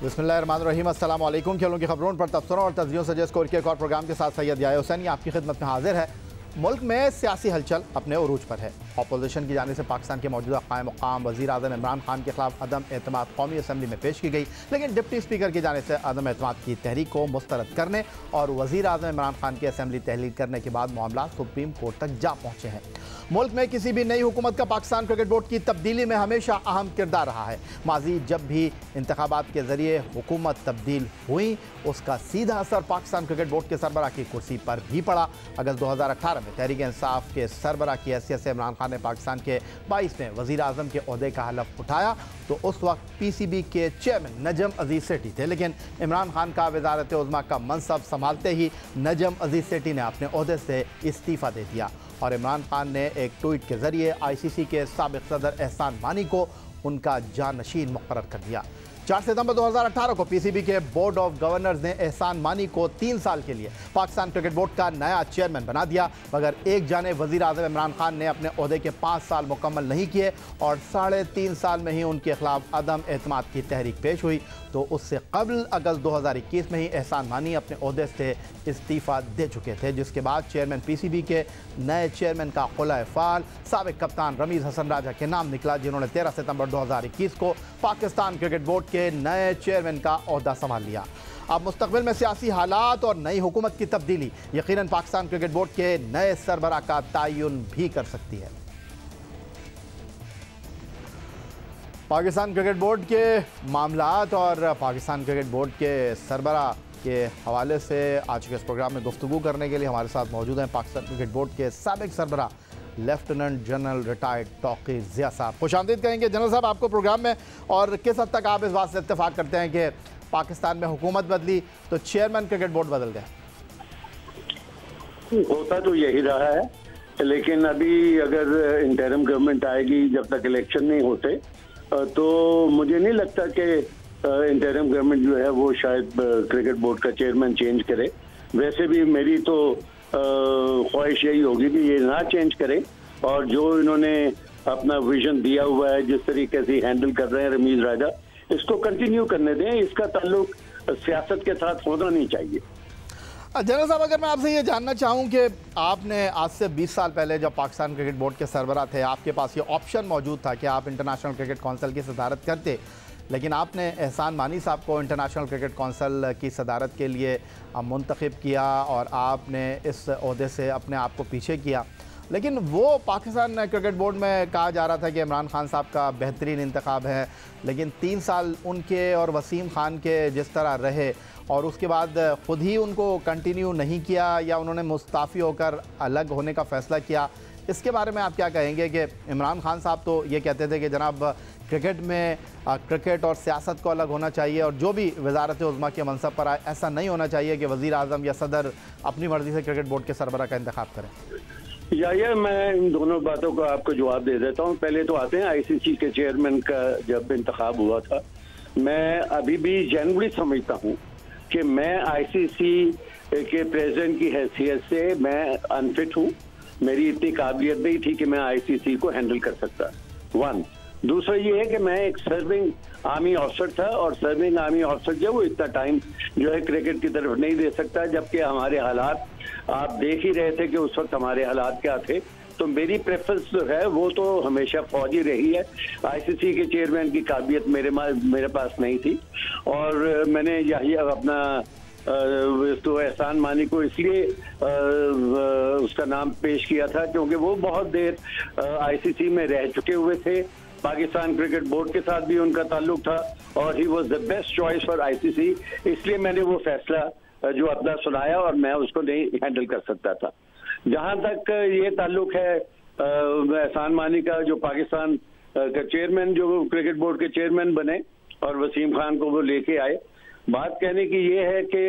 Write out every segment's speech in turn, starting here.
बिस्मिल्लाहिर्रहमानिर्रहीम। अस्सलाम वालेकुम। खेलों की खबरों पर तबसरों और तज्जियों से स्कोर के एक और प्रोग्राम के साथ सैयद याह्या हुसैनी आपकी खिदमत में हाजिर है। मुल्क में सियासी हलचल अपने उरूज पर है। अपोजिशन की जानिब से पाकिस्तान के मौजूदा कायम मुकाम वज़ीर आज़म इमरान खान के खिलाफ अदम एतमाद कौमी असम्बली में पेश की गई, लेकिन डिप्टी स्पीकर की जानिब से अदम एतमाद की तहरीक को मुस्तरद करने और वज़ीर आज़म इमरान खान की असम्बली तहलील करने के बाद मामला सुप्रीम कोर्ट तक जा पहुँचे हैं। मुल्क में किसी भी नई हुकूमत का पाकिस्तान क्रिकेट बोर्ड की तब्दीली में हमेशा अहम किरदार रहा है। माजी जब भी इंतखाबात के जरिए हुकूमत तब्दील हुई, उसका सीधा असर पाकिस्तान क्रिकेट बोर्ड के सरबराह की कुर्सी पर भी पड़ा। अगस्त 2018 में तहरीक इंसाफ के सरबराह की हैसियत से इमरान खान ने पाकिस्तान के 22वें वज़ीर आज़म के ओहदे का हलफ उठाया तो उस वक्त PCB के चेयरमैन नजम अजीज सेठी थे, लेकिन इमरान खान का वज़ारत उज़्मा का मनसब संभालते ही नजम अजीज सेठी ने अपने ओहदे से इस्तीफ़ा दे दिया और इमरान खान ने एक ट्वीट के जरिए ICC के साबिक़ सदर एहसान मानी को उनका जानशीन मुकर्रर कर दिया। 4 सितंबर 2018 को PCB के बोर्ड ऑफ गवर्नर्स ने एहसान मानी को 3 साल के लिए पाकिस्तान क्रिकेट बोर्ड का नया चेयरमैन बना दिया, मगर एक जानिब वज़ीर आज़म इमरान खान ने अपने ओहदे के 5 साल मुकम्मल नहीं किए और 3.5 साल में ही उनके खिलाफ अदम एतमाद की तहरीक पेश हुई। तो उससे कबल अगस्त 2021 में ही एहसान मानी अपने ओहदे से इस्तीफ़ा दे चुके थे, जिसके बाद चेयरमैन PCB के नए चेयरमैन का खुला-ए-फ़ाल साबिक़ कप्तान रमीज़ हसन राजा के नाम निकला, जिन्होंने 13 सितंबर 2021 को पाकिस्तान क्रिकेट बोर्ड के नए चेयरमैन का ओहदा संभाल लिया। अब मुस्तकबिल में सियासी हालात और नई हुकूमत की तब्दीली यकीनन पाकिस्तान क्रिकेट बोर्ड के नए सरबराह का तयन भी कर सकती है। पाकिस्तान क्रिकेट बोर्ड के मामलात और पाकिस्तान क्रिकेट बोर्ड के सरबराह के हवाले से आज के इस प्रोग्राम में गुफ्तगू करने के लिए हमारे साथ मौजूद हैं पाकिस्तान क्रिकेट बोर्ड के साबिक़ सरबराह lieutenant general retired Tauqeer Zia साहब। खुशामदीद कहेंगे जनरल साहब आपको प्रोग्राम में, और किस हद तक आप इस बात से इत्तेफाक करते हैं कि पाकिस्तान में हुकूमत बदली तो चेयरमैन क्रिकेट बोर्ड बदल गया? होता तो यही रहा है, लेकिन अभी अगर इंटरिम गवर्नमेंट आएगी, जब तक इलेक्शन नहीं होते, तो मुझे नहीं लगता कि इंटरिम गवर्नमेंट जो है वो शायद क्रिकेट बोर्ड का चेयरमैन चेंज करे। वैसे भी मेरी तो ख्वाहिश यही होगी कि ये ना चेंज करें और जो इन्होंने अपना विजन दिया हुआ है, जिस तरीके से हैंडल कर रहे हैं रमीज राजा, इसको कंटिन्यू करने दें। इसका ताल्लुक सियासत के साथ होना नहीं चाहिए। जनरल साहब, अगर मैं आपसे ये जानना चाहूँ कि आपने आज से 20 साल पहले जब पाकिस्तान क्रिकेट बोर्ड के सरबराह थे, आपके पास ये ऑप्शन मौजूद था कि आप इंटरनेशनल क्रिकेट काउंसिल की सदारत करते, लेकिन आपने एहसान मानी साहब को इंटरनेशनल क्रिकेट काउंसिल की सदारत के लिए मुंतखब किया और आपने इस ओहदे से अपने आप को पीछे किया। लेकिन वो पाकिस्तान क्रिकेट बोर्ड में कहा जा रहा था कि इमरान खान साहब का बेहतरीन इंतखाब है, लेकिन 3 साल उनके और वसीम खान के जिस तरह रहे और उसके बाद ख़ुद ही उनको कंटिन्यू नहीं किया या उन्होंने मुस्ताफ़ी होकर अलग होने का फ़ैसला किया, इसके बारे में आप क्या कहेंगे? कि इमरान खान साहब तो ये कहते थे कि जनाब क्रिकेट में क्रिकेट और सियासत को अलग होना चाहिए और जो भी वज़ारत उज़्मा के मनसब पर आए, ऐसा नहीं होना चाहिए कि वज़ीर आज़म या सदर अपनी मर्ज़ी से क्रिकेट बोर्ड के सरबराह का इंतखाब करें। या मैं इन दोनों बातों का आपको जवाब दे देता हूँ। पहले तो आते हैं ICC के चेयरमैन का जब इंतखाब हुआ था, मैं अभी भी जेन्युइनली समझता हूँ कि मैं ICC के प्रेसिडेंट की हैसियत से मैं अनफिट हूँ। मेरी इतनी काबिलियत नहीं थी कि मैं ICC को हैंडल कर सकता। 1 दूसरा ये है कि मैं एक सर्विंग आर्मी ऑफिसर था और सर्विंग आर्मी ऑफिसर जो वो इतना टाइम जो है क्रिकेट की तरफ नहीं दे सकता, जबकि हमारे हालात आप देख ही रहे थे कि उस वक्त हमारे हालात क्या थे। तो मेरी प्रेफरेंस जो है वो तो हमेशा फौजी रही है। ICC के चेयरमैन की काबिलियत मेरे पास नहीं थी और मैंने यही अपना तो एहसान मानी को इसलिए उसका नाम पेश किया था क्योंकि वो बहुत देर ICC में रह चुके हुए थे। पाकिस्तान क्रिकेट बोर्ड के साथ भी उनका ताल्लुक था और he was the best choice for ICC, इसलिए मैंने वो फैसला जो अपना सुनाया और मैं उसको नहीं हैंडल कर सकता था। जहां तक ये ताल्लुक है एहसान मानी का, जो पाकिस्तान का चेयरमैन, जो क्रिकेट बोर्ड के चेयरमैन बने और वसीम खान को वो लेके आए, बात कहने की ये है कि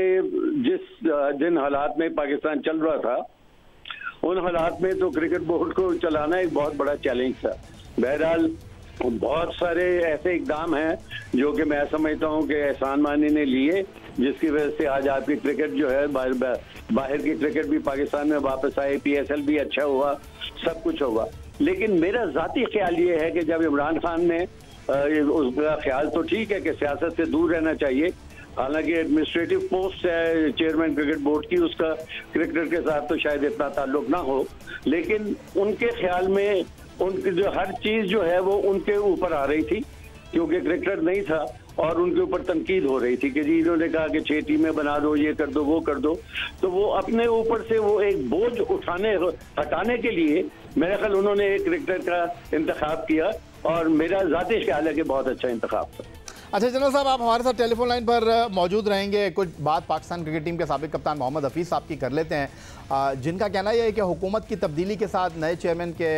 जिन हालात में पाकिस्तान चल रहा था, उन हालात में तो क्रिकेट बोर्ड को चलाना एक बहुत बड़ा चैलेंज था। बहरहाल बहुत सारे ऐसे इकदाम हैं जो कि मैं समझता हूं कि एहसान मानी ने लिए, जिसकी वजह से आज आपकी क्रिकेट जो है बाहर की क्रिकेट भी पाकिस्तान में वापस आई, PSL भी अच्छा हुआ, सब कुछ हुआ। लेकिन मेरा ज़ाती ख्याल ये है कि जब इमरान खान ने उसका ख्याल तो ठीक है कि सियासत से दूर रहना चाहिए, हालांकि एडमिनिस्ट्रेटिव पोस्ट है चेयरमैन क्रिकेट बोर्ड की, उसका क्रिकेटर के साथ तो शायद इतना ताल्लुक ना हो, लेकिन उनके ख्याल में उनकी जो हर चीज जो है वो उनके ऊपर आ रही थी, क्योंकि क्रिकेटर नहीं था और उनके ऊपर तनकीद हो रही थी कि जी इन्होंने कहा कि 6 टीमें बना दो, ये कर दो, वो कर दो। तो वो अपने ऊपर से वो एक बोझ हटाने के लिए मेरे ख्याल उन्होंने एक क्रिकेटर का इंतखाब किया, और मेरा ज़ाती ख्याल है कि बहुत अच्छा इंतखाब था। अच्छा जनरल साहब, आप हमारे साथ टेलीफोन लाइन पर मौजूद रहेंगे। कुछ बात पाकिस्तान क्रिकेट टीम के साबिक कप्तान मोहम्मद हफीज़ साहब की कर लेते हैं, जिनका कहना यह है कि हुकूमत की तब्दीली के साथ नए चेयरमैन के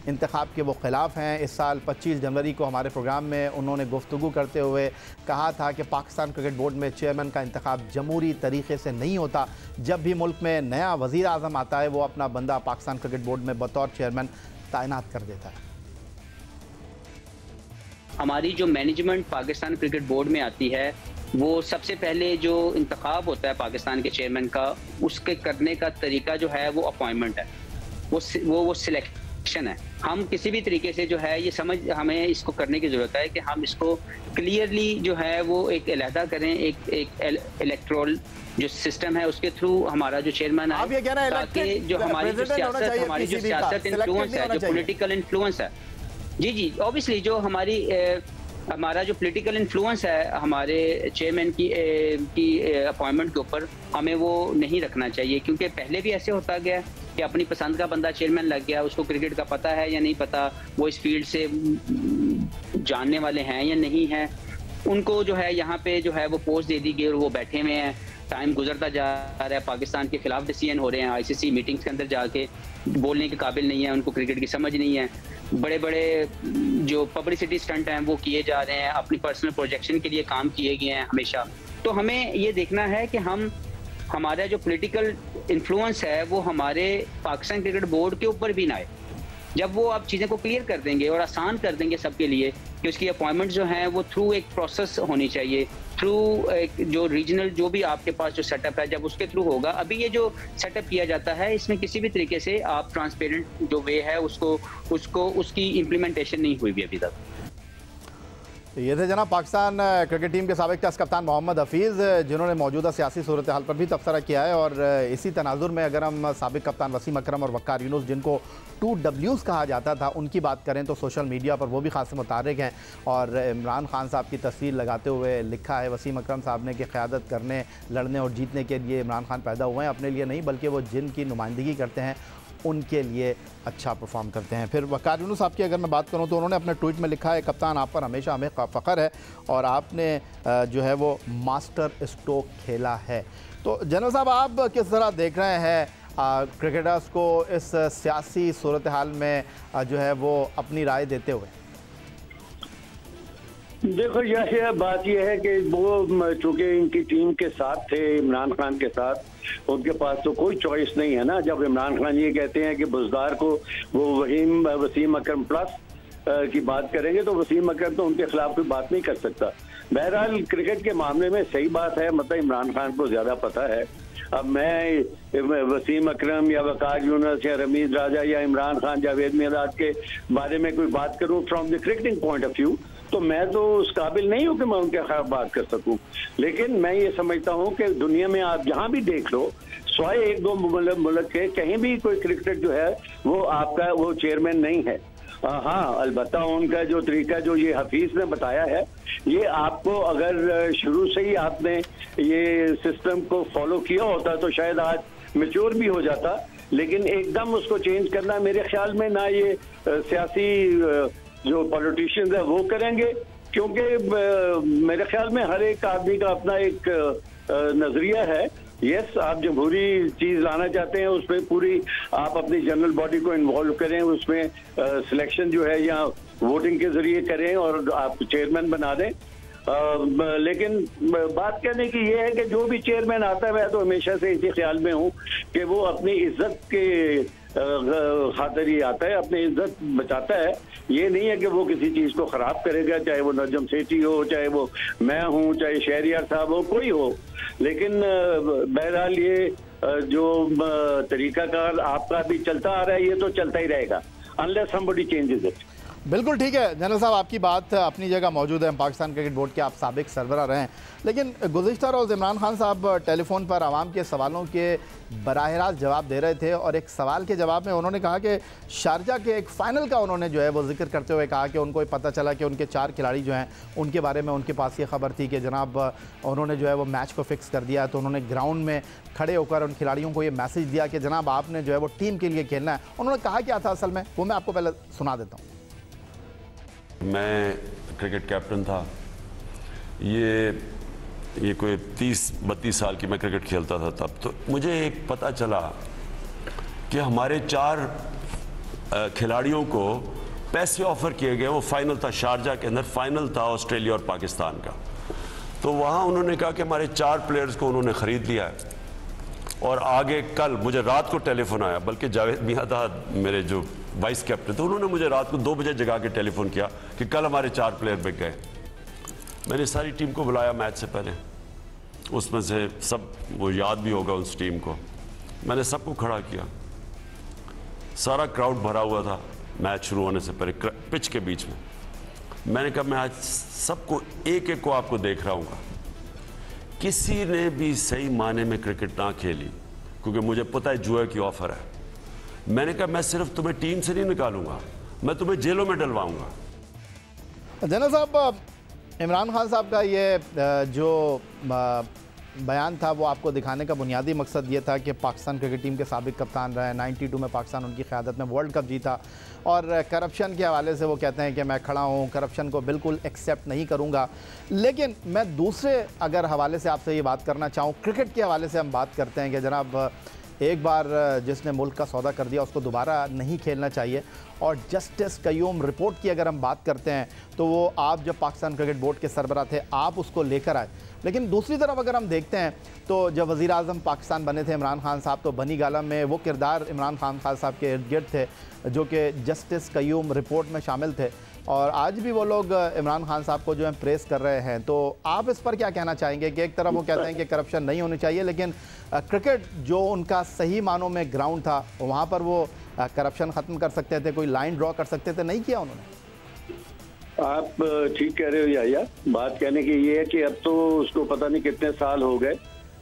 इंतखाब के वो खिलाफ हैं। इस साल 25 जनवरी को हमारे प्रोग्राम में उन्होंने गुफ्तगू करते हुए कहा था कि पाकिस्तान क्रिकेट बोर्ड में चेयरमैन का इंतखाब जमहूरी तरीके से नहीं होता। जब भी मुल्क में नया वज़ीर आज़म आता है वो अपना बंदा पाकिस्तान क्रिकेट बोर्ड में बतौर चेयरमैन तैनात कर देता है। हमारी जो मैनेजमेंट पाकिस्तान क्रिकेट बोर्ड में आती है, वो सबसे पहले जो इंतखाब होता है पाकिस्तान के चेयरमैन का, उसके करने का तरीका जो है वो अपॉइंटमेंट है, वो सिलेक्शन है। हम किसी भी तरीके से जो है ये हमें इसको करने की ज़रूरत है कि हम इसको क्लियरली जो है वो एक अलहदा करें, एक इलेक्ट्रोल जो सिस्टम है उसके थ्रू हमारा जो चेयरमैन है, ताकि जो हमारी जो सियासत इन्फ्लुएंस है, जो पॉलिटिकल इन्फ्लुएंस है, जी ऑब्वियसली जो हमारा जो पॉलिटिकल इन्फ्लुएंस है हमारे चेयरमैन की अपॉइंटमेंट के ऊपर, हमें वो नहीं रखना चाहिए। क्योंकि पहले भी ऐसे होता गया कि अपनी पसंद का बंदा चेयरमैन लग गया, उसको क्रिकेट का पता है या नहीं पता, वो इस फील्ड से जानने वाले हैं या नहीं हैं, उनको जो है यहाँ पे जो है वो पोस्ट दे दी गई और वो बैठे हुए हैं। टाइम गुजरता जा रहा है, पाकिस्तान के खिलाफ डिसीजन हो रहे हैं, आईसीसी मीटिंग्स के अंदर जाके बोलने के काबिल नहीं है, उनको क्रिकेट की समझ नहीं है, बड़े बड़े जो पब्लिसिटी स्टंट हैं वो किए जा रहे हैं, अपनी पर्सनल प्रोजेक्शन के लिए काम किए गए हैं हमेशा। तो हमें ये देखना है कि हमारा जो पॉलिटिकल इन्फ्लुएंस है वो हमारे पाकिस्तान क्रिकेट बोर्ड के ऊपर भी ना आए। जब वो आप चीज़ें को क्लियर कर देंगे और आसान कर देंगे सबके लिए कि उसकी अपॉइंटमेंट जो है वो थ्रू एक प्रोसेस होनी चाहिए, थ्रू एक जो रीजनल जो भी आपके पास जो सेटअप है, जब उसके थ्रू होगा। अभी ये जो सेटअप किया जाता है इसमें किसी भी तरीके से आप ट्रांसपेरेंट जो वे है उसकी इम्प्लीमेंटेशन नहीं हुई भी अभी तक। ये थे जनाब पाकिस्तान क्रिकेट टीम के साबिक टेस्ट कप्तान मोहम्मद हफीज़, जिन्होंने मौजूदा सियासी सूरत हाल पर भी तबसरा किया है। और इसी तनाजुर में अगर हम साबिक कप्तान वसीम अकरम और वक्कार यूनुस, जिनको 2Ws कहा जाता था, उनकी बात करें तो सोशल मीडिया पर वो भी खासे मुतारिक हैं। और इमरान खान साहब की तस्वीर लगाते हुए लिखा है वसीम अकरम साहब ने कि क़यादत करने, लड़ने और जीतने के लिए इमरान खान पैदा हुए हैं, अपने लिए नहीं बल्कि वो जिनकी नुमाइंदगी करते हैं उनके लिए अच्छा परफॉर्म करते हैं। फिर वकार यूनुस साहब की अगर मैं बात करूं तो उन्होंने अपने ट्वीट में लिखा है, कप्तान आप पर हमेशा हमें फ़ख्र है और आपने जो है वो मास्टर स्ट्रोक खेला है। तो जनरल साहब, आप किस तरह देख रहे हैं क्रिकेटर्स को इस सियासी सूरत हाल में जो है वो अपनी राय देते हुए? देखो यह बात यह है कि वो चूंकि इनकी टीम के साथ थे, इमरान खान के साथ, उनके पास तो कोई चॉइस नहीं है ना। जब इमरान खान ये कहते हैं कि बुज़दार को वो वसीम अकरम प्लस की बात करेंगे तो वसीम अकरम तो उनके खिलाफ कोई बात नहीं कर सकता। बहरहाल क्रिकेट के मामले में सही बात है, मतलब इमरान खान को ज्यादा पता है। अब मैं वसीम अकरम या वकार यूनुस या रमीज राजा या इमरान खान, जावेद मियादाद के बारे में कोई बात करूं from the cricketing point of view, तो मैं तो उस काबिल नहीं हूं कि मैं उनके खिलाफ बात कर सकूं। लेकिन मैं ये समझता हूं कि दुनिया में आप जहां भी देख लो, स्वाय एक दो मुल्क के कहीं भी कोई क्रिकेटर जो है वो आपका वो चेयरमैन नहीं है। हाँ, अलबत्ता उनका जो तरीका जो ये हफीज ने बताया है, ये आपको अगर शुरू से ही आपने ये सिस्टम को फॉलो किया होता तो शायद आज मैच्योर भी हो जाता। लेकिन एकदम उसको चेंज करना मेरे ख्याल में ना ये सियासी जो पॉलिटिशियंस है वो करेंगे, क्योंकि मेरे ख्याल में हर एक आदमी का अपना एक नजरिया है। यस, आप जमहूरी चीज लाना चाहते हैं, उसमें पूरी आप अपनी जनरल बॉडी को इन्वॉल्व करें, उसमें सिलेक्शन जो है या वोटिंग के जरिए करें और आप चेयरमैन बना दें। लेकिन बात कहने की ये है कि जो भी चेयरमैन आता है, मैं तो हमेशा से इसी ख्याल में हूँ कि वो अपनी इज्जत के खातिर ही आता है, अपनी इज्जत बचाता है। ये नहीं है कि वो किसी चीज को खराब करेगा, चाहे वो नजम सेठी हो, चाहे वो मैं हूँ, चाहे शहरियार साहब हो, कोई हो। लेकिन बहरहाल ये जो तरीकाकार आपका भी चलता आ रहा है, ये तो चलता ही रहेगा अनलेस समबडी चेंजेस इट। बिल्कुल ठीक है जनरल साहब, आपकी बात अपनी जगह मौजूद है। हम पाकिस्तान क्रिकेट बोर्ड के आप साबिक सरबराह रहे हैं, लेकिन गुज़िश्ता रोज़ इमरान खान साहब टेलीफोन पर आवाम के सवालों के बराह रास्त जवाब दे रहे थे और एक सवाल के जवाब में उन्होंने कहा कि शारजा के एक फ़ाइनल का उन्होंने जो है वो जिक्र करते हुए कहा कि उनको पता चला कि उनके 4 खिलाड़ी जो हैं उनके बारे में उनके पास ये खबर थी कि जनाब उन्होंने जो है वो मैच को फिक्स कर दिया। तो उन्होंने ग्राउंड में खड़े होकर उन खिलाड़ियों को ये मैसेज दिया कि जनाब आपने जो है वो टीम के लिए खेलना है। उन्होंने कहा क्या था असल में, वो मैं आपको पहले सुना देता हूँ। मैं क्रिकेट कैप्टन था, ये कोई 30-32 साल की मैं क्रिकेट खेलता था तब। तो मुझे एक पता चला कि हमारे 4 खिलाड़ियों को पैसे ऑफर किए गए। वो फाइनल था शारजा के अंदर, फाइनल था ऑस्ट्रेलिया और पाकिस्तान का। तो वहाँ उन्होंने कहा कि हमारे 4 प्लेयर्स को उन्होंने ख़रीद लिया है। और आगे कल मुझे रात को टेलीफोन आया, बल्कि जावेद मियां था मेरे जो वाइस कैप्टन थे, उन्होंने मुझे रात को 2 बजे जगा के टेलीफोन किया कि कल हमारे 4 प्लेयर बिक गए। मैंने सारी टीम को बुलाया मैच से पहले, उसमें से सब वो याद भी होगा उस टीम को। मैंने सबको खड़ा किया, सारा क्राउड भरा हुआ था मैच शुरू होने से पहले पिच के बीच में। मैंने कहा मैं आज सबको एक एक को आपको देख रहा हूँ। किसी ने भी सही माने में क्रिकेट ना खेली, क्योंकि मुझे पता है जुए की ऑफर है। मैंने कहा मैं सिर्फ तुम्हें टीम से नहीं निकालूंगा, मैं तुम्हें जेलों में डलवाऊंगा। जनरल साहब, इमरान खान साहब का ये जो बयान था वो आपको दिखाने का बुनियादी मकसद ये था कि पाकिस्तान क्रिकेट टीम के साबिक कप्तान रहे, 92 में पाकिस्तान उनकी क़यादत में वर्ल्ड कप जीता, और करप्शन के हवाले से वो कहते हैं कि मैं खड़ा हूँ, करप्शन को बिल्कुल एक्सेप्ट नहीं करूँगा। लेकिन मैं दूसरे अगर हवाले से आपसे ये बात करना चाहूँ, क्रिकेट के हवाले से हम बात करते हैं कि जनाब एक बार जिसने मुल्क का सौदा कर दिया उसको दोबारा नहीं खेलना चाहिए। और जस्टिस कयूम रिपोर्ट की अगर हम बात करते हैं तो वो आप जब पाकिस्तान क्रिकेट बोर्ड के सरबराह थे आप उसको लेकर आए। लेकिन दूसरी तरफ अगर हम देखते हैं तो जब वज़ीर आज़म पाकिस्तान बने थे इमरान खान साहब, तो बनी गाला में वो किरदार इमरान खान साहब के इर्द गिर्द थे जो कि जस्टिस कयूम रिपोर्ट में शामिल थे, और आज भी वो लोग इमरान खान साहब को जो है प्रेस कर रहे हैं। तो आप इस पर क्या कहना चाहेंगे कि एक तरफ वो कहते हैं कि करप्शन नहीं होनी चाहिए, लेकिन क्रिकेट जो उनका सही मानों में ग्राउंड था वहाँ पर वो करप्शन ख़त्म कर सकते थे, कोई लाइन ड्रॉ कर सकते थे, नहीं किया उन्होंने? आप ठीक कह रहे हो याया। बात कहने की ये है कि अब तो उसको पता नहीं कितने साल हो गए,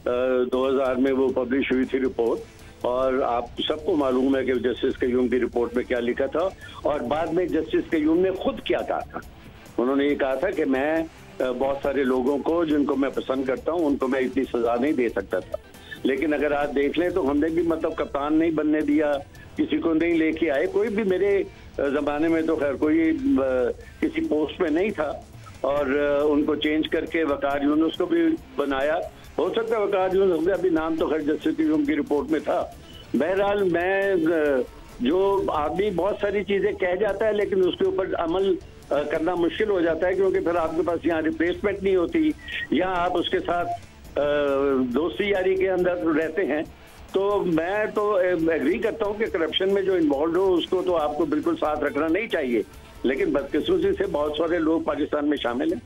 2000 में वो पब्लिश हुई थी रिपोर्ट, और आप सबको मालूम है कि जस्टिस कयूम की रिपोर्ट में क्या लिखा था, और बाद में जस्टिस कयूम ने खुद क्या कहा था। उन्होंने ये कहा था कि मैं बहुत सारे लोगों को जिनको मैं पसंद करता हूँ उनको मैं इतनी सजा नहीं दे सकता था, लेकिन अगर आप देख लें तो हमने भी मतलब कप्तान नहीं बनने दिया, किसी को नहीं लेके आए। कोई भी मेरे जमाने में तो खैर कोई किसी पोस्ट में नहीं था, और उनको चेंज करके वकार यूनुस को भी बनाया। हो सकता है वकार यूनुस का भी नाम तो खैर जस्टिस कयूम की रिपोर्ट में था। बहरहाल मैं जो आदमी बहुत सारी चीजें कह जाता है लेकिन उसके ऊपर अमल करना मुश्किल हो जाता है, क्योंकि फिर आपके पास यहाँ रिप्लेसमेंट नहीं होती, यहाँ आप उसके साथ दोस्ती यारी के अंदर रहते हैं। तो मैं तो एग्री करता हूँ कि करप्शन में जो इन्वॉल्व हो उसको तो आपको बिल्कुल साथ रखना नहीं चाहिए, लेकिन बदकिस्मती से बहुत सारे लोग पाकिस्तान में शामिल हैं।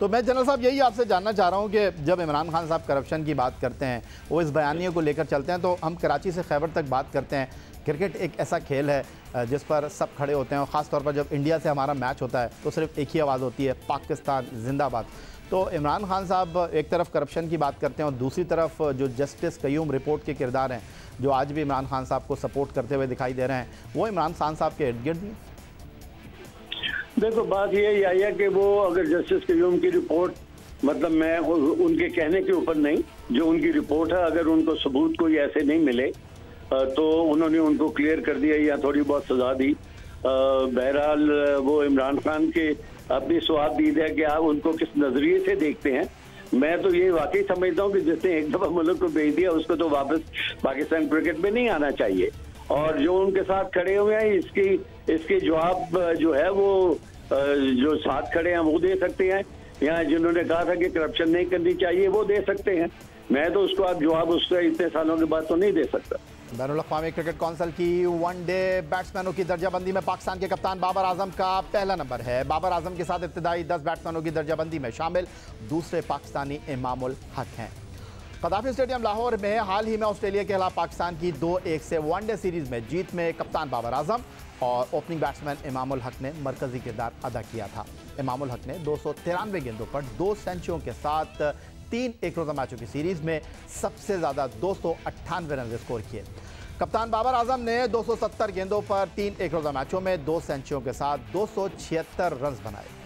तो मैं जनरल साहब यही आपसे जानना चाह रहा हूँ कि जब इमरान खान साहब करप्शन की बात करते हैं, वो इस बयानिए को लेकर चलते हैं, तो हम कराची से खैबर तक बात करते हैं। क्रिकेट एक ऐसा खेल है जिस पर सब खड़े होते हैं, और ख़ास तौर पर जब इंडिया से हमारा मैच होता है तो सिर्फ एक ही आवाज़ होती है, पाकिस्तान जिंदाबाद। तो इमरान खान साहब एक तरफ करप्शन की बात करते हैं और दूसरी तरफ जो जस्टिस कयूम रिपोर्ट के किरदार हैं जो आज भी इमरान खान साहब को सपोर्ट करते हुए दिखाई दे रहे हैं, वो इमरान खान साहब के इर्द गिर्द। देखो बात ये है कि वो अगर जस्टिस कयूम की रिपोर्ट, मतलब मैं उनके कहने के ऊपर नहीं, जो उनकी रिपोर्ट है, अगर उनको सबूत कोई ऐसे नहीं मिले तो उन्होंने उनको क्लियर कर दिया या थोड़ी बहुत सजा दी। बहरहाल वो इमरान खान के अपनी स्वादीद है कि आप उनको किस नजरिए से देखते हैं। मैं तो ये वाकई समझता हूँ कि जिसने एक दफा मुल्क को भेज दिया उसको तो वापस पाकिस्तान क्रिकेट में नहीं आना चाहिए, और जो उनके साथ खड़े हुए हैं इसके जवाब जो है वो जो साथ खड़े हैं वो दे सकते हैं, या जिन्होंने कहा था कि करप्शन नहीं करनी चाहिए वो दे सकते हैं। मैं तो उसको आप जवाब उसका इतने सालों के बाद तो नहीं दे सकता। बैनुल-अक़वामी क्रिकेट काउंसिल की वनडे बैट्समैनों की दर्जाबंदी में पाकिस्तान के कप्तान बाबर आजम का पहला नंबर है। बाबर आजम के साथ इब्तिदाई 10 बैट्समैनों की दर्जाबंदी में शामिल दूसरे पाकिस्तानी इमामुल हक हैं। कदाफी स्टेडियम लाहौर में हाल ही में ऑस्ट्रेलिया के खिलाफ पाकिस्तान की 2-1 से वनडे सीरीज में जीत में कप्तान बाबर आजम और ओपनिंग बैट्समैन इमामुल हक ने मरकजी किरदार अदा किया था। इमामुल हक ने 293 गेंदों पर 2 सेंचुरियों के साथ 3 एक रोज़ा मैचों की सीरीज़ में सबसे ज़्यादा 298 रन स्कोर किए। कप्तान बाबर आजम ने 270 गेंदों पर 3 एक रोज़ा मैचों में 2 सेंचुरियों के साथ 276 रन बनाए।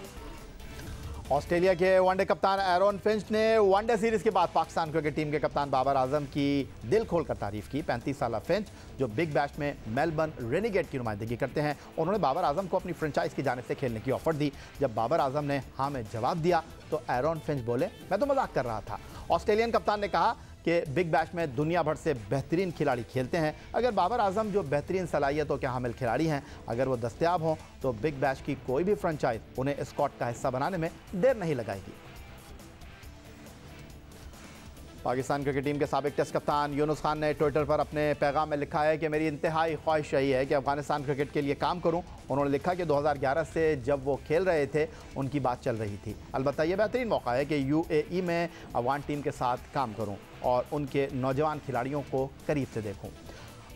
ऑस्ट्रेलिया के वनडे कप्तान एरन फिंच ने वनडे सीरीज के बाद पाकिस्तान क्रिकेट टीम के कप्तान बाबर आजम की दिल खोलकर तारीफ की। 35 साला फिंच, जो बिग बैश में मेलबर्न रेनिगेट की नुमाइंदगी करते हैं, उन्होंने बाबर आजम को अपनी फ्रेंचाइज की जानिब से खेलने की ऑफर दी। जब बाबर आजम ने हाँ में जवाब दिया तो एरन फिंच बोले, मैं तो मजाक कर रहा था। ऑस्ट्रेलियन कप्तान ने कहा कि बिग बैश में दुनिया भर से बेहतरीन खिलाड़ी खेलते हैं। अगर बाबर आजम जो बेहतरीन सलाहियतों के हामिल खिलाड़ी हैं, अगर वो दस्तयाब हों तो बिग बैश की कोई भी फ्रेंचाइज उन्हें स्क्वाड का हिस्सा बनाने में देर नहीं लगाएगी। पाकिस्तान क्रिकेट टीम के साबिक टेस्ट कप्तान यूनुस खान ने ट्विटर पर अपने पैगाम में लिखा है कि मेरी इंतहाई ख्वाहिश यही है कि अफगानिस्तान क्रिकेट के लिए काम करूं। उन्होंने लिखा कि 2011 से जब वो खेल रहे थे उनकी बात चल रही थी। अलबत्ता ये बेहतरीन मौका है कि UAE में अफगान टीम के साथ काम करूं और उनके नौजवान खिलाड़ियों को करीब से देखूं।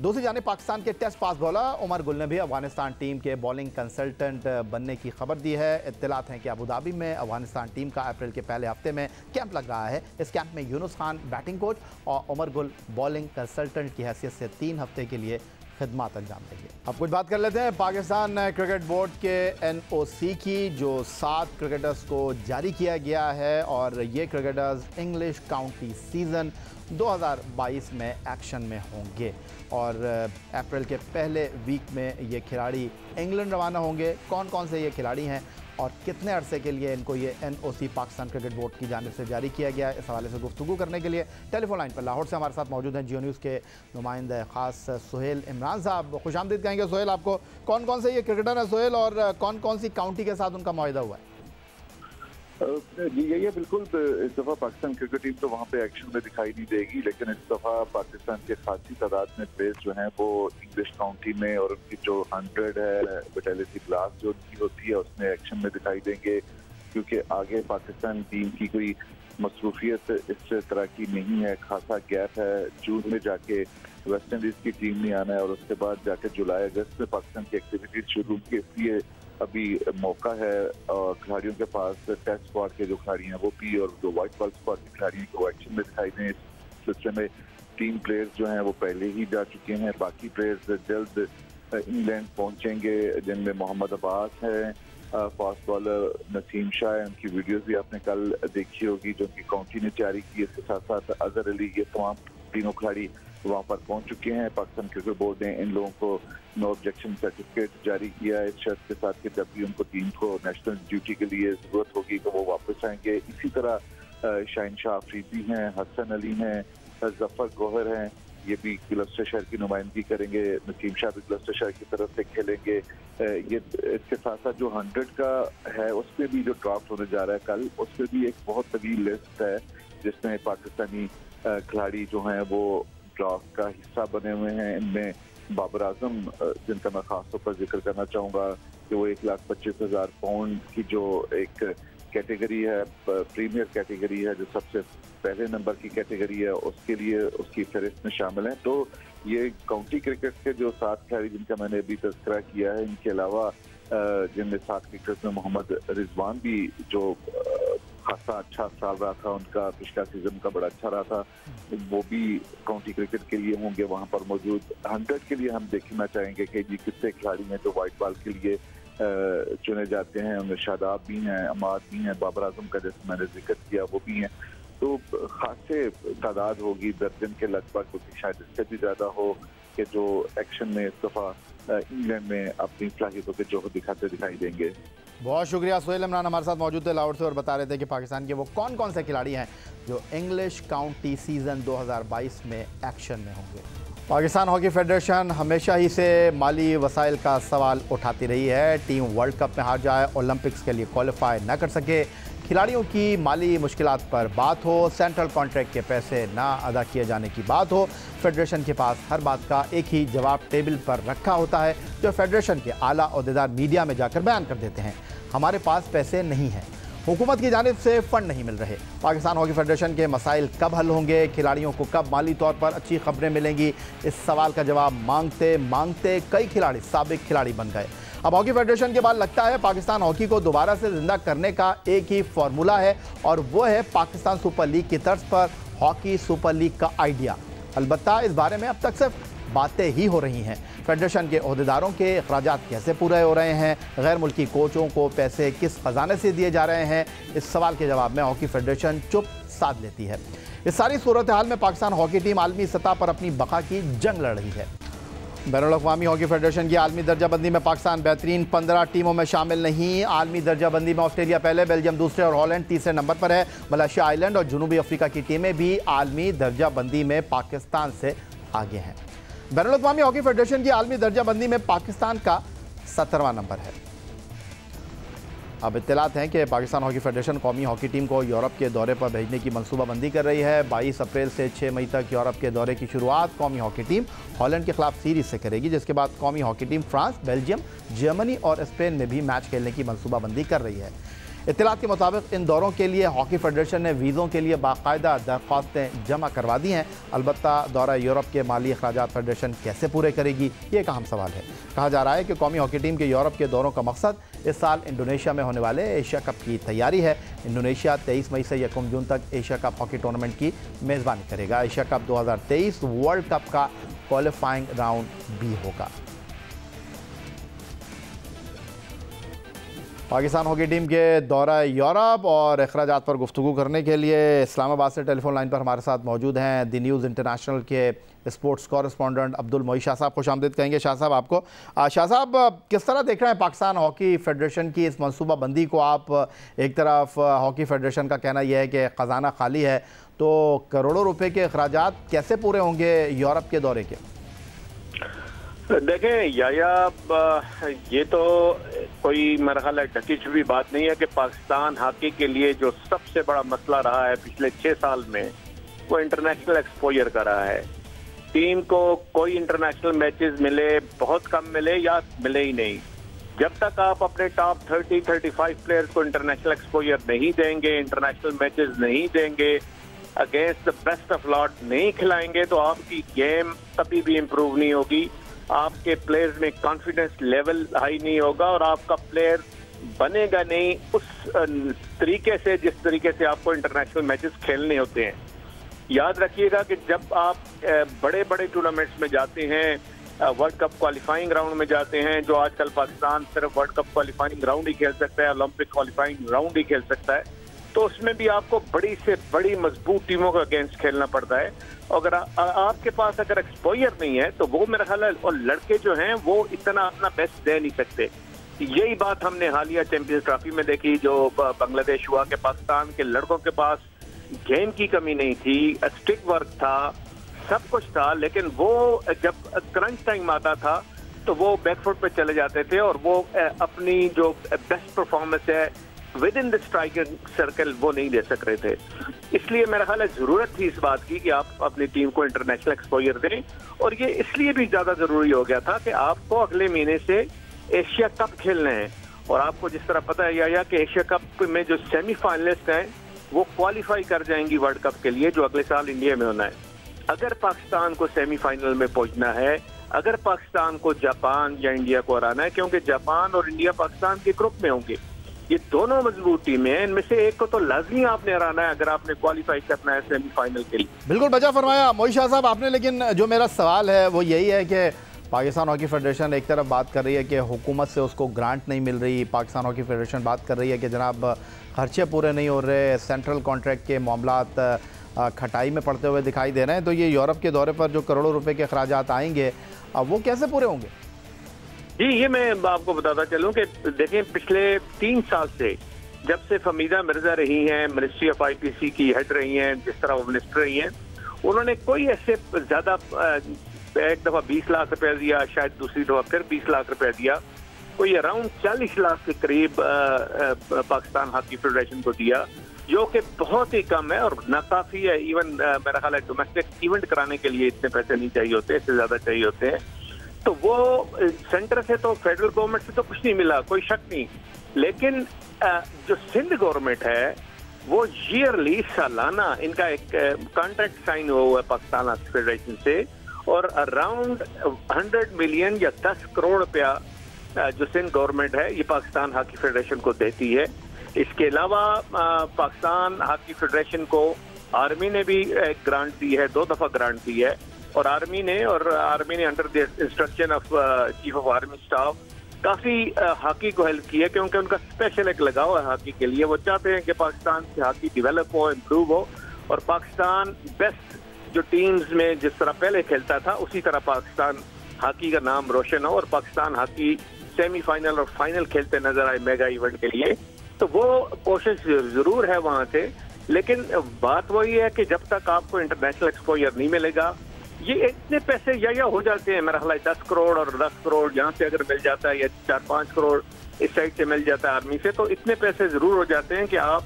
दूसरी जानिब पाकिस्तान के test fast bowler Umar Gul ने भी अफगानिस्तान टीम के बॉलिंग कंसल्टेंट बनने की खबर दी है। इत्तलात हैं कि अबू धाबी में अफगानिस्तान टीम का अप्रैल के पहले हफ्ते में कैंप लग रहा है। इस कैंप में यूनुस खान बैटिंग कोच और उमर गुल बॉलिंग कंसल्टेंट की हैसियत से 3 हफ्ते के लिए खिदमत अंजाम देंगे। अब कुछ बात कर लेते हैं पाकिस्तान क्रिकेट बोर्ड के NOC की, जो 7 क्रिकेटर्स को जारी किया गया है और ये क्रिकेटर्स इंग्लिश काउंटी सीज़न 2022 में एक्शन में होंगे और अप्रैल के पहले वीक में ये खिलाड़ी इंग्लैंड रवाना होंगे। कौन कौन से ये खिलाड़ी हैं और कितने अरसे के लिए इनको ये NOC पाकिस्तान क्रिकेट बोर्ड की जानिब से जारी किया गया है, इस हवाले से गुफ्तगू करने के लिए टेलीफोन लाइन पर लाहौर से हमारे साथ मौजूद हैं जियो न्यूज़ के नुमाइंदा ख़ास सोहेल इमरान साहब। खुशामदीद कहेंगे सोहेल आपको। कौन कौन से ये क्रिकेटर हैं सोहेल और कौन कौन सी काउंटी के साथ उनका मुआहिदा हुआ है? जी ये बिल्कुल, इस दफ़ा पाकिस्तान क्रिकेट टीम तो वहाँ पे एक्शन में दिखाई नहीं देगी, लेकिन इस दफ़ा पाकिस्तान के खासी तादाद में प्लेयर्स जो हैं वो इंग्लिश काउंटी में और उनकी जो 100 है विटेलिटी ब्लास्ट जो उनकी होती है उसमें एक्शन में दिखाई देंगे, क्योंकि आगे पाकिस्तान टीम की कोई मसरूफियत इस तरह की नहीं है। खासा गैप है, जून में जाके वेस्ट इंडीज़ की टीम नहीं आना है और उसके बाद जाके जुलाई अगस्त में पाकिस्तान की एक्टिविटीज शुरू की, इसलिए अभी मौका है और खिलाड़ियों के पास टेस्ट स्क्वाड के जो खिलाड़ी हैं वो भी और जो वाइट बॉल स्क्वाड के खिलाड़ी हैं वो एक्शन में दिखाई दें। इस सिलसिले में 3 प्लेयर्स जो हैं वो पहले ही जा चुके हैं, बाकी प्लेयर्स जल्द इंग्लैंड पहुंचेंगे, जिनमें मोहम्मद अब्बास है, फास्ट बॉलर नसीम शाह है, उनकी वीडियोस भी आपने कल देखी होगी जो उनकी काउंटी ने जारी की। इसके साथ साथ अजहर अली, ये तमाम तीनों खिलाड़ी वहाँ पर पहुंच चुके हैं। पाकिस्तान क्रिकेट बोर्ड ने इन लोगों को नो ऑब्जेक्शन सर्टिफिकेट जारी किया है इस शर्त के साथ कि जब भी उनको टीम को नेशनल ड्यूटी के लिए जरूरत होगी तो वो वापस आएंगे। इसी तरह शाहिन शाह अफरीदी हैं, हसन अली हैं, जफर गौहर हैं, ये भी क्लस्टर शहर की नुमाइंदगी करेंगे। नसीम शाह भी क्लस्टर शहर की तरफ से खेलेंगे। ये इसके साथ साथ जो 100 का है उस पर भी जो ड्राफ्ट होने जा रहा है कल, उस पर भी एक बहुत तवील लिस्ट है जिसमें पाकिस्तानी खिलाड़ी जो हैं वो ड्राफ्ट का हिस्सा बने हुए हैं। इनमें बाबर आजम, जिनका मैं खास तौर पर जिक्र करना चाहूँगा कि वो 1,25,000 पाउंड की जो एक कैटेगरी है, प्रीमियर कैटेगरी है, जो सबसे पहले नंबर की कैटेगरी है, उसके लिए उसकी फहरिस्त में शामिल हैं। तो ये काउंटी क्रिकेट के जो 7 खिलाड़ी जिनका मैंने अभी तज़किरा किया है, इनके अलावा जिनमें 7 क्रिकेट में मोहम्मद रिजवान भी जो खासा अच्छा साल रहा था, उनका पिछला सीजन का बड़ा अच्छा रहा था, वो भी काउंटी क्रिकेट के लिए होंगे वहाँ पर मौजूद। 100 के लिए हम देखना चाहेंगे कि ये कितने खिलाड़ी हैं जो वाइट बॉल के लिए चुने जाते हैं। उनमें शादाब भी हैं, अमाद भी हैं, बाबर आजम का जैसे मैंने जिक्र किया वो भी हैं। तो खासे तादाद होगी दर्जन के लगभग, क्योंकि शायद इससे भी ज़्यादा हो कि जो एक्शन में इस दफ़ा इंग्लैंड में अपनी सलाहियतों के जोहर दिखाते दिखाई देंगे। बहुत शुक्रिया सोहेल इमरान हमारे साथ मौजूद थे लाहौर से और बता रहे थे कि पाकिस्तान के वो कौन कौन से खिलाड़ी हैं जो इंग्लिश काउंटी सीज़न 2022 में एक्शन में होंगे। पाकिस्तान हॉकी फेडरेशन हमेशा ही से माली वसाइल का सवाल उठाती रही है। टीम वर्ल्ड कप में हार जाए, ओलंपिक्स के लिए क्वालिफाई न कर सके, खिलाड़ियों की माली मुश्किलात पर बात हो, सेंट्रल कॉन्ट्रैक्ट के पैसे ना अदा किए जाने की बात हो, फेडरेशन के पास हर बात का एक ही जवाब टेबल पर रखा होता है जो फेडरेशन के आला ओहदेदार मीडिया में जाकर बयान कर देते हैं, हमारे पास पैसे नहीं हैं। हुकूमत की जानिब से फंड नहीं मिल रहे। पाकिस्तान हॉकी फेडरेशन के मसाइल कब हल होंगे, खिलाड़ियों को कब माली तौर पर अच्छी खबरें मिलेंगी, इस सवाल का जवाब मांगते मांगते कई खिलाड़ी साबिक खिलाड़ी बन गए। अब हॉकी फेडरेशन के बाद लगता है पाकिस्तान हॉकी को दोबारा से जिंदा करने का एक ही फॉर्मूला है, और वो है पाकिस्तान सुपर लीग की तर्ज पर हॉकी सुपर लीग का आइडिया। अलबत्ता इस बारे में अब तक सिर्फ बातें ही हो रही हैं। फेडरेशन के अहदेदारों के अखराजात कैसे पूरे हो रहे हैं, गैर मुल्की कोचों को पैसे किस खजाने से दिए जा रहे हैं, इस सवाल के जवाब में हॉकी फेडरेशन चुप साध लेती है। इस सारी सूरत हाल में पाकिस्तान हॉकी टीम आलमी सतह पर अपनी बका की जंग लड़ रही है। बैनुल-अक़वामी हॉकी फेडरेशन की आलमी दर्जाबंदी में पाकिस्तान बेहतरीन 15 टीमों में शामिल नहीं। आलमी दर्जाबंदी में ऑस्ट्रेलिया पहले, बेल्जियम दूसरे और हॉलैंड तीसरे नंबर पर है। मलेशिया, आइलैंड और जनूबी अफ्रीका की टीमें भी आलमी दर्जाबंदी में पाकिस्तान से आगे हैं। बैनुल-अक़वामी हॉकी फेडरेशन की आलमी दर्जाबंदी में पाकिस्तान का 17वां नंबर है। अब इत्तलात हैं कि पाकिस्तान हॉकी फेडरेशन कौमी हॉकी टीम को यूरोप के दौरे पर भेजने की मनसूबाबंदी कर रही है। 22 अप्रैल से 6 मई तक यूरोप के दौरे की शुरुआत कौमी हॉकी टीम हॉलैंड के खिलाफ सीरीज से करेगी, जिसके बाद कौमी hockey team France, Belgium, Germany और स्पेन में भी मैच खेलने की मनसूबाबंदी कर रही है। इत्तलात के मुताबिक इन दौरों के लिए हॉकी फेडरेशन ने वीज़ों के लिए बाकायदा दरख्वास्तें जमा करवा दी हैं। अलबत्ता दौरा यूरोप के माली अखराजात फेडरेशन कैसे पूरे करेगी, ये एक अहम सवाल है। कहा जा रहा है कि कौमी हॉकी टीम के यूरोप के दौरों का मकसद इस साल इंडोनेशिया में होने वाले एशिया कप की तैयारी है। इंडोनेशिया 23 मई से 1 जून तक एशिया कप हॉकी टूर्नामेंट की मेज़बानी करेगा। एशिया कप 2023 वर्ल्ड कप का क्वालिफाइंग राउंड भी होगा। पाकिस्तान हॉकी टीम के दौरा यूरोप और अखराजात पर गुफ्तगू करने के लिए इस्लामाबाद से टेलीफोन लाइन पर हमारे साथ मौजूद हैं दी न्यूज़ इंटरनेशनल के स्पोर्ट्स कॉरेस्पॉन्डेंट अब्दुल मोई शाह साहब। खुशामदीद कहेंगे शाह साहब आपको। शाह साहब, किस तरह देख रहे हैं पाकिस्तान हॉकी फेडरेशन की इस मनसूबाबंदी को आप? एक तरफ हॉकी फेडरेशन का कहना यह है कि ख़जाना खाली है, तो करोड़ों रुपए के अखराजात कैसे पूरे होंगे यूरोप के दौरे के? देखें याया, ये तो कोई मेरा ख्याल है ढकी छुपी बात नहीं है कि पाकिस्तान हॉकी के लिए जो सबसे बड़ा मसला रहा है पिछले 6 साल में, वो इंटरनेशनल एक्सपोजर का रहा है। टीम को कोई इंटरनेशनल मैचेस मिले, बहुत कम मिले या मिले ही नहीं। जब तक आप अपने टॉप 30-35 प्लेयर्स को इंटरनेशनल एक्सपोजर नहीं देंगे, इंटरनेशनल मैचेस नहीं देंगे, against the best of lot नहीं खिलाएंगे, तो आपकी गेम कभी भी इम्प्रूव नहीं होगी, आपके प्लेयर्स में कॉन्फिडेंस लेवल हाई नहीं होगा और आपका प्लेयर बनेगा नहीं उस तरीके से जिस तरीके से आपको इंटरनेशनल मैचेस खेलने होते हैं। याद रखिएगा कि जब आप बड़े बड़े टूर्नामेंट्स में जाते हैं, वर्ल्ड कप क्वालिफाइंग राउंड में जाते हैं, जो आजकल पाकिस्तान सिर्फ वर्ल्ड कप क्वालिफाइंग राउंड ही खेल सकता है, ओलंपिक क्वालिफाइंग राउंड ही खेल सकता है, तो उसमें भी आपको बड़ी से बड़ी मजबूत टीमों का अगेंस्ट खेलना पड़ता है। अगर आपके पास अगर एक्सपोजर नहीं है तो वो मेरा ख्याल है, और लड़के जो हैं वो इतना अपना बेस्ट दे नहीं सकते। यही बात हमने हालिया चैंपियंस ट्रॉफी में देखी, जो बांग्लादेश हुआ कि पाकिस्तान के लड़कों के पास गेम की कमी नहीं थी, स्टिक वर्क था, सब कुछ था, लेकिन वो जब क्रंच टाइम आता था तो वो बैकफुट पे चले जाते थे और वो अपनी जो बेस्ट परफॉर्मेंस है with in the striking circle वो नहीं दे सक रहे थे। इसलिए मेरा ख्याल है जरूरत थी इस बात की कि आप अपनी टीम को इंटरनेशनल एक्सपोजर दें, और ये इसलिए भी ज्यादा जरूरी हो गया था कि आपको अगले महीने से एशिया कप खेलने हैं। और आपको जिस तरह पता है या कि एशिया कप में जो सेमीफाइनलिस्ट हैं वो क्वालिफाई कर जाएंगी वर्ल्ड कप के लिए, जो अगले साल इंडिया में होना है। अगर पाकिस्तान को सेमीफाइनल में पहुंचना है, अगर पाकिस्तान को जापान या इंडिया को हराना है, क्योंकि जापान और इंडिया पाकिस्तान के ग्रुप में होंगे, ये दोनों मजबूत टीमें हैं, इनमें से एक को तो लाजमी आपने हराना है अगर आपने क्वालिफाई करना है सेमीफाइनल के लिए। बिल्कुल बचा फरमाया मोई शाह साहब आपने, लेकिन जो मेरा सवाल है वो यही है कि पाकिस्तान हॉकी फेडरेशन एक तरफ बात कर रही है कि हुकूमत से उसको ग्रांट नहीं मिल रही, पाकिस्तान हॉकी फेडरेशन बात कर रही है कि जनाब खर्चे पूरे नहीं हो रहे, सेंट्रल कॉन्ट्रैक्ट के मामलात खटाई में पड़ते हुए दिखाई दे रहे हैं, तो ये यूरोप के दौरे पर जो करोड़ों रुपए के अखराजात आएंगे अब वो कैसे पूरे होंगे? जी, ये मैं आपको बताता चलूं कि देखें पिछले 3 साल से जब से फमीदा मिर्जा रही हैं, मिनिस्ट्री ऑफ आईपीसी की हेड रही हैं, जिस तरह वो मिनिस्टर रही हैं, उन्होंने कोई ऐसे ज्यादा, एक दफा 20 लाख रुपया दिया, शायद दूसरी दफा फिर 20 लाख रुपया दिया, कोई अराउंड 40 लाख के करीब पाकिस्तान हॉकी फेडरेशन को दिया, जो कि बहुत ही कम है और नाकाफी है। इवन मेरा ख्याल है डोमेस्टिक इवेंट कराने के लिए इतने पैसे नहीं चाहिए होते, इससे ज्यादा चाहिए होते हैं। तो वो सेंटर से तो फेडरल गवर्नमेंट से तो कुछ नहीं मिला, कोई शक नहीं, लेकिन जो सिंध गवर्नमेंट है वो ईयरली सालाना इनका एक कॉन्ट्रैक्ट साइन हुआ है पाकिस्तान हॉकी फेडरेशन से, और अराउंड 100 मिलियन या 10 करोड़ रुपया जो सिंध गवर्नमेंट है ये पाकिस्तान हॉकी फेडरेशन को देती है। इसके अलावा पाकिस्तान हॉकी फेडरेशन को आर्मी ने भी एक ग्रांट दी है, 2 दफा ग्रांट दी है, और आर्मी ने under the instruction of chief of army staff काफी हॉकी को हेल्प की है, क्योंकि उनका स्पेशल एक लगाव है हॉकी के लिए। वो चाहते हैं कि पाकिस्तान की हॉकी डेवलप हो, इम्प्रूव हो, और पाकिस्तान बेस्ट जो टीम्स में जिस तरह पहले खेलता था उसी तरह पाकिस्तान हॉकी का नाम रोशन हो, और पाकिस्तान हॉकी सेमीफाइनल और फाइनल खेलते नजर आए मेगा इवेंट के लिए। तो वो कोशिश जरूर है वहां से, लेकिन बात वही है कि जब तक आपको इंटरनेशनल एक्सपोजर नहीं मिलेगा, ये इतने पैसे या हो जाते हैं, मेरा ख्याल है 10 करोड़ और 10 करोड़ यहाँ से अगर मिल जाता है या 4-5 करोड़ इस साइड से मिल जाता है आर्मी से, तो इतने पैसे जरूर हो जाते हैं कि आप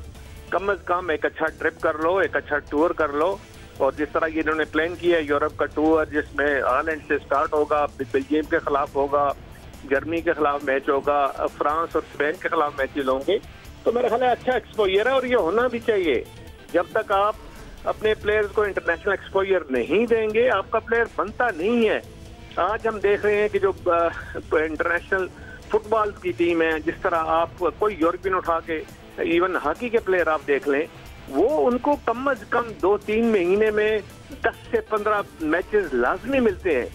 कम से कम एक अच्छा ट्रिप कर लो, एक अच्छा टूर कर लो। और जिस तरह ये इन्होंने प्लान किया है यूरोप का टूर, जिसमें हालैंड से स्टार्ट होगा, बेल्जियम के खिलाफ होगा, जर्मनी के खिलाफ मैच होगा, फ्रांस और स्पेन के खिलाफ मैचेज होंगे, तो मेरा ख्याल है अच्छा एक्सपोजर है और ये होना भी चाहिए। जब तक आप अपने प्लेयर्स को इंटरनेशनल एक्सपोजर नहीं देंगे, आपका प्लेयर बनता नहीं है। आज हम देख रहे हैं कि जो इंटरनेशनल फुटबॉल की टीम है, जिस तरह आप कोई यूरोपियन उठा के इवन हॉकी के प्लेयर आप देख लें, वो उनको कम से कम 2-3 महीने में 10 से 15 मैचेस लाजमी मिलते हैं।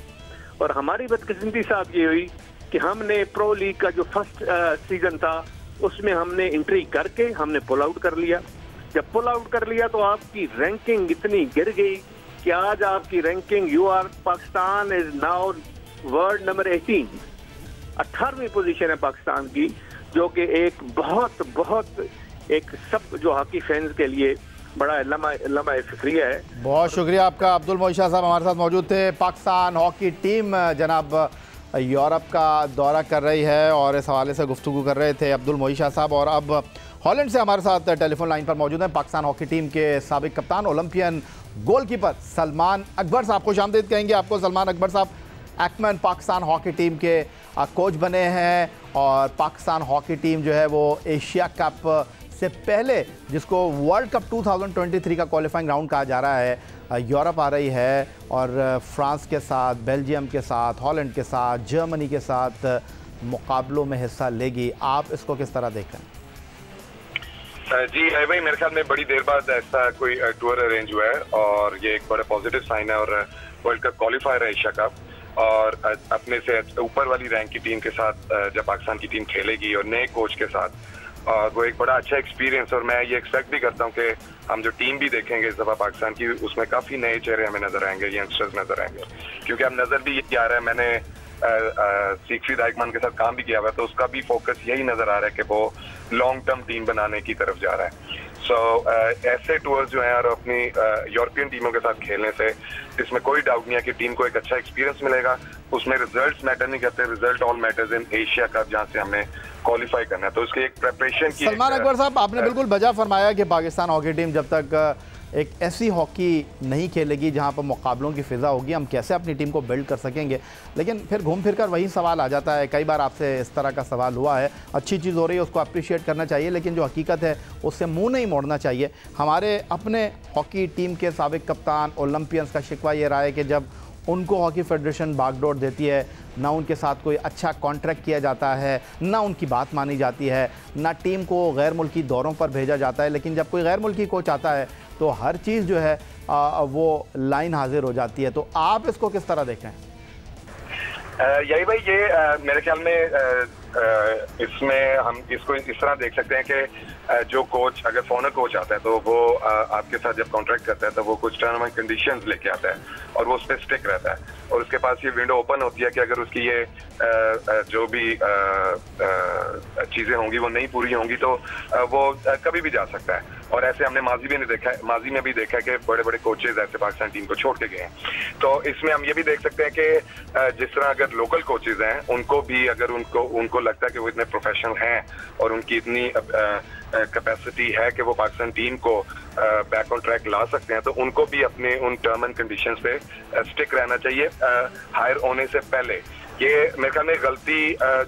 और हमारी बदकिस्मती साहब ये हुई कि हमने प्रो लीग का जो फर्स्ट सीजन था उसमें हमने एंट्री करके हमने पुल आउट कर लिया। जब पुल आउट कर लिया तो आपकी रैंकिंग इतनी गिर गई कि आज आपकी ranking Pakistan is now world number 18वीं पोजीशन है पाकिस्तान की, जो कि एक बहुत एक सब जो हॉकी फैंस के लिए बड़ा लम्हा फिक्रिया है। बहुत शुक्रिया आपका। अब्दुल मोईन शाह साहब हमारे साथ मौजूद थे। पाकिस्तान हॉकी टीम जनाब यूरोप का दौरा कर रही है और इस हवाले से गुफ्तगू कर रहे थे अब्दुल मोईन शाह साहब। और अब हॉलैंड से हमारे साथ टेलीफोन लाइन पर मौजूद हैं पाकिस्तान हॉकी टीम के साबिक कप्तान, ओलंपियन गोलकीपर सलमान अकबर साहब। खुशामदीद कहेंगे आपको सलमान अकबर साहब। एक्मैन पाकिस्तान हॉकी टीम के कोच बने हैं और पाकिस्तान हॉकी टीम जो है वो एशिया कप से पहले, जिसको वर्ल्ड कप 2023 का क्वालिफाइंग राउंड कहा जा रहा है, यूरोप आ रही है और फ्रांस के साथ, बेल्जियम के साथ, हॉलैंड के साथ, जर्मनी के साथ मुकाबलों में हिस्सा लेगी। आप इसको किस तरह देख रहे हैं? जी भाई, मेरे ख्याल में बड़ी देर बाद ऐसा कोई टूर अरेंज हुआ है और ये एक बड़ा पॉजिटिव साइन है। और वर्ल्ड कप क्वालिफायर है एशिया कप, और अपने से ऊपर वाली रैंक की टीम के साथ जब पाकिस्तान की टीम खेलेगी और नए कोच के साथ, वो एक बड़ा अच्छा एक्सपीरियंस। और मैं ये एक्सपेक्ट भी करता हूँ कि हम जो टीम भी देखेंगे इस दफा पाकिस्तान की, उसमें काफी नए चेहरे हमें नजर आएंगे, यंगस्टर्स नजर आएंगे। क्योंकि अब नजर भी यही आ रहा है, मैंने सीखफीद आइकमान के साथ काम भी किया हुआ है, तो उसका भी फोकस यही नजर आ रहा है कि वो लॉन्ग टर्म टीम बनाने की तरफ जा रहा है। ऐसे टूर्स जो हैं और अपनी यूरोपियन टीमों के साथ खेलने से इसमें कोई डाउट नहीं है कि टीम को एक अच्छा एक्सपीरियंस मिलेगा। उसमें रिजल्ट्स मैटर नहीं करते, result all matters in Asia cup, जहां से हमने क्वालिफाई करना है, तो उसकी एक प्रिपरेशन की। सलमान अकबर साहब, आपने बिल्कुल बजा फरमाया कि पाकिस्तान हॉकी टीम जब तक एक ऐसी हॉकी नहीं खेलेगी जहां पर मुकाबलों की फ़िज़ा होगी, हम कैसे अपनी टीम को बिल्ड कर सकेंगे। लेकिन फिर घूम फिर कर वही सवाल आ जाता है, कई बार आपसे इस तरह का सवाल हुआ है। अच्छी चीज़ हो रही है, उसको अप्रिशिएट करना चाहिए, लेकिन जो हकीकत है उससे मुंह नहीं मोड़ना चाहिए। हमारे अपने हॉकी टीम के साबिक कप्तान ओलंपियंस का शिकवा ये रहा है कि जब उनको हॉकी फेडरेशन बागडोर देती है, ना उनके साथ कोई अच्छा कॉन्ट्रैक्ट किया जाता है, ना उनकी बात मानी जाती है, ना टीम को गैर मुल्की दौरों पर भेजा जाता है। लेकिन जब कोई गैर मुल्की कोच आता है तो हर चीज़ जो है वो लाइन हाजिर हो जाती है। तो आप इसको किस तरह देखें? यही भाई, ये मेरे ख्याल में इसमें हम इसको इस तरह देख सकते हैं कि जो कोच, अगर फॉरनर कोच आता है तो वो आपके साथ जब कॉन्ट्रैक्ट करता है तो वो कुछ टर्म एंड कंडीशंस लेके आता है और वो उस पर स्टिक रहता है, और उसके पास ये विंडो ओपन होती है कि अगर उसकी ये जो भी चीज़ें होंगी वो नहीं पूरी होंगी तो वो कभी भी जा सकता है। और ऐसे हमने माजी में भी देखा है कि बड़े बड़े कोचेज ऐसे पाकिस्तान टीम को छोड़ के गए हैं। तो इसमें हम ये भी देख सकते हैं कि जिस तरह अगर लोकल कोचेज हैं, उनको भी अगर उनको लगता है कि वो इतने प्रोफेशनल हैं और उनकी इतनी कैपेसिटी है कि वो पाकिस्तान टीम को बैक ऑन ट्रैक ला सकते हैं, तो उनको भी अपने उन टर्म एंड कंडीशंस पे स्टिक रहना चाहिए हायर होने से पहले। ये मेरे ख्याल में गलती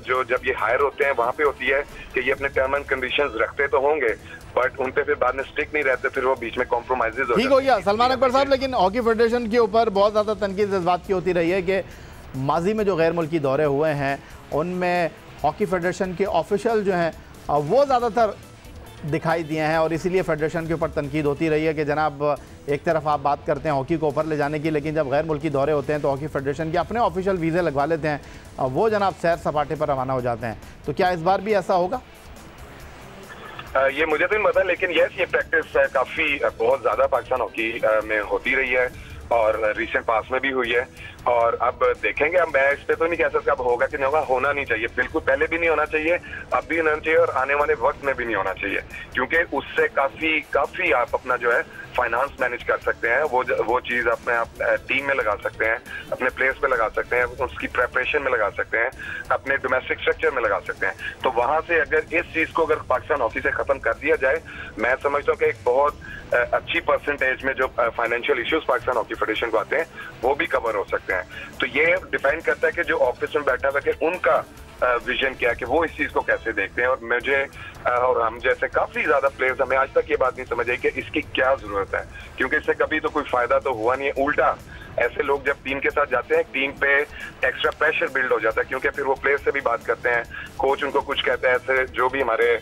जो जब ये हायर होते हैं वहां पे होती है कि ये अपने टर्म एंड कंडीशंस रखते तो होंगे बट उन पे फिर बाद में स्टिक नहीं रहते, फिर वो बीच में कॉम्प्रोमाइजेज ठीक हो गया सलमान अकबर साहब। लेकिन हॉकी फेडरेशन के ऊपर बहुत ज़्यादा तनकीद इस बात की होती रही है कि माजी में जो गैर मुल्की दौरे हुए हैं उनमें हॉकी फेडरेशन के ऑफिशियल जो हैं वो ज़्यादातर दिखाई दिए हैं और इसीलिए फेडरेशन के ऊपर तनकीद होती रही है कि जनाब एक तरफ आप बात करते हैं हॉकी को ऊपर ले जाने की, लेकिन जब गैर मुल्की दौरे होते हैं तो हॉकी फेडरेशन के अपने ऑफिशियल वीज़े लगवा लेते हैं, वो जनाब सैर सपाटे पर रवाना हो जाते हैं। तो क्या इस बार भी ऐसा होगा? ये मुझे तो नहीं पता, लेकिन यस ये प्रैक्टिस काफी बहुत ज्यादा पाकिस्तान हॉकी में होती रही है और रिसेंट पास में भी हुई है। और अब देखेंगे, अब मैं इस पे तो नहीं कह सकता अब होगा कि नहीं होगा, होना नहीं चाहिए, बिल्कुल पहले भी नहीं होना चाहिए, अब भी नहीं होना चाहिए और आने वाले वक्त में भी नहीं होना चाहिए, क्योंकि उससे काफी आप अपना जो है फाइनेंस मैनेज कर सकते हैं, वो चीज अपने आप टीम में लगा सकते हैं, अपने प्लेयर्स पे लगा सकते हैं, उसकी प्रेपरेशन में लगा सकते हैं, अपने डोमेस्टिक स्ट्रक्चर में लगा सकते हैं। तो वहां से अगर इस चीज को अगर पाकिस्तान हॉकी से खत्म कर दिया जाए, मैं समझता हूँ कि एक बहुत अच्छी परसेंटेज में जो financial issues Pakistan hockey federation को आते हैं वो भी कवर हो सकते हैं। तो ये डिपेंड करता है कि जो ऑफिस में बैठा हुआ कि उनका विजन क्या है, कि वो इस चीज को कैसे देखते हैं। और मुझे और हम जैसे काफी ज्यादा प्लेयर्स, हमें आज तक ये बात नहीं समझ आई कि इसकी क्या जरूरत है, क्योंकि इससे कभी तो कोई फायदा तो हुआ नहीं है। उल्टा ऐसे लोग जब टीम के साथ जाते हैं, टीम पे एक्स्ट्रा प्रेशर बिल्ड हो जाता है, क्योंकि फिर वो प्लेयर से भी बात करते हैं, कोच उनको कुछ कहते हैं, ऐसे जो भी हमारे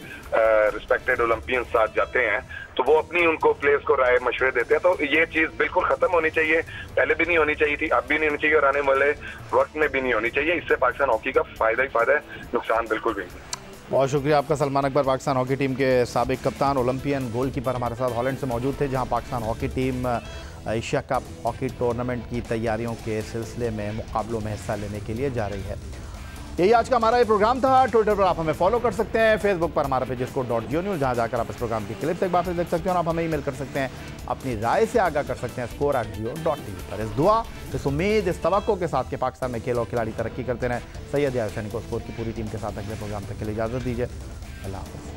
रिस्पेक्टेड ओलंपियंस साथ जाते हैं तो वो अपनी उनको प्लेयर्स को राय मशवरे देते हैं। तो ये चीज बिल्कुल खत्म होनी चाहिए, पहले भी नहीं होनी चाहिए थी, अब भी नहीं होनी चाहिए और आने वाले वक्त में भी नहीं होनी चाहिए। इससे पाकिस्तान हॉकी का फायदा ही फायदा है, नुकसान बिल्कुल भी नहीं। बहुत शुक्रिया आपका सलमान अकबर, पाकिस्तान हॉकी टीम के साबिक कप्तान, ओलंपियन, गोलकीपर हमारे साथ हॉलैंड से मौजूद थे, जहां Pakistan hockey team Asia cup hockey tournament की तैयारियों के सिलसिले में मुकाबलों में हिस्सा लेने के लिए जा रही है। यही आज का हमारा ये प्रोग्राम था। ट्विटर पर आप हमें फॉलो कर सकते हैं, फेसबुक पर हमारा पेज score.geo-news, जहाँ जाकर आप इस प्रोग्राम की क्लिप्स एक बार फिर देख सकते हैं और आप हमें ईमेल कर सकते हैं, अपनी राय से आगाह कर सकते हैं score@geo.tv पर। इस दुआ, इस उम्मीद, इस तवक्को के साथ कि पाकिस्तान में खेल और खिलाड़ी तरक्की करते रहें, सैयद यार हुसैनी को स्कोर की पूरी टीम के साथ अगले प्रोग्राम तक के लिए इजाज़त दीजिए। अल्लाह हाफ़िज़।